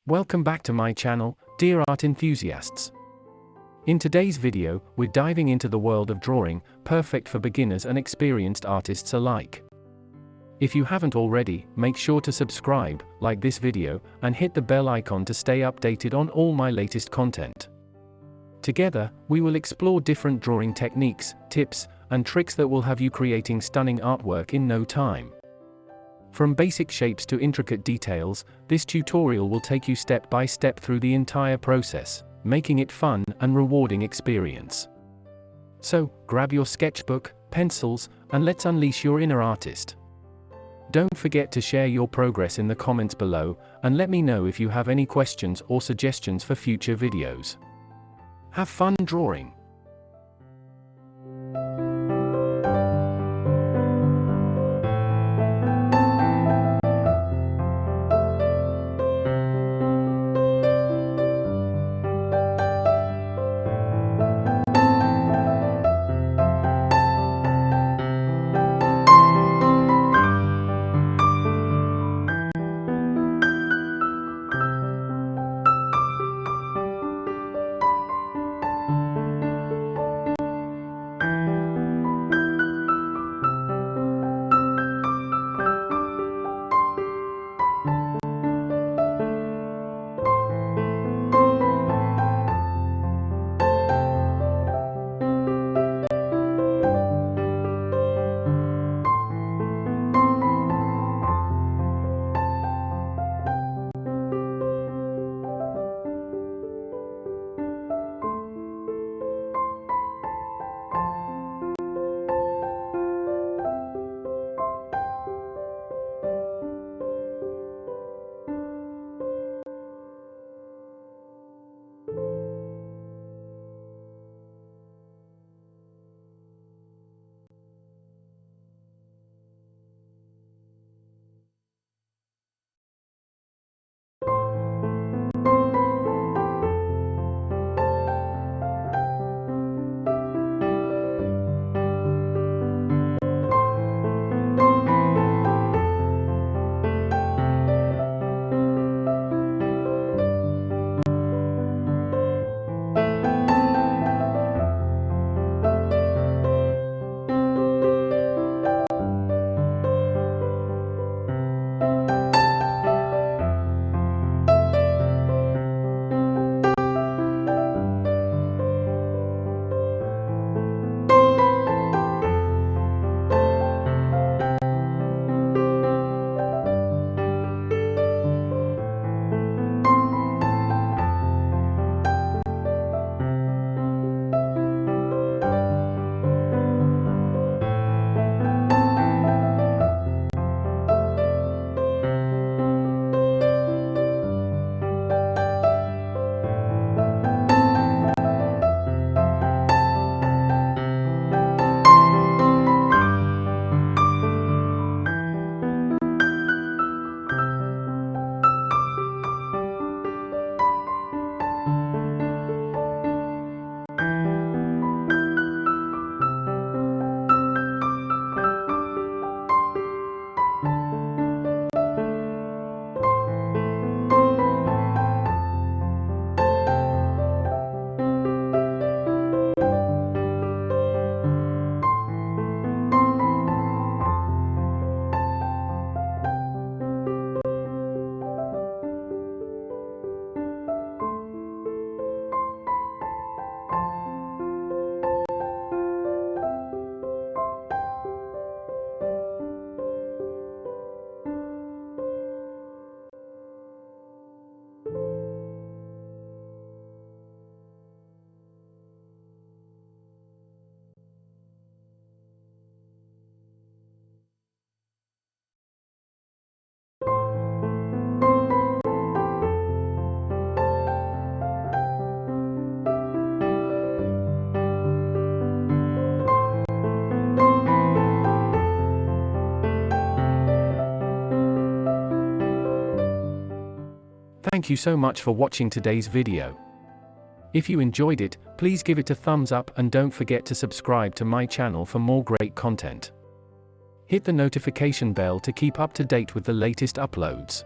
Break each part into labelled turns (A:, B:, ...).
A: Welcome back to my channel, dear art enthusiasts. In today's video, we're diving into the world of drawing, perfect for beginners and experienced artists alike. If you haven't already, make sure to subscribe, like this video, and hit the bell icon to stay updated on all my latest content. Together, we will explore different drawing techniques, tips, and tricks that will have you creating stunning artwork in no time. From basic shapes to intricate details, this tutorial will take you step by step through the entire process, making it fun and rewarding experience. So, grab your sketchbook, pencils, and let's unleash your inner artist. Don't forget to share your progress in the comments below, and let me know if you have any questions or suggestions for future videos. Have fun drawing! Thank you so much for watching today's video. If you enjoyed it, please give it a thumbs up and don't forget to subscribe to my channel for more great content. Hit the notification bell to keep up to date with the latest uploads.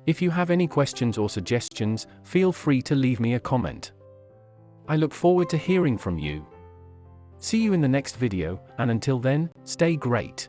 A: If you have any questions or suggestions, feel free to leave me a comment. I look forward to hearing from you. See you in the next video, and until then, stay great.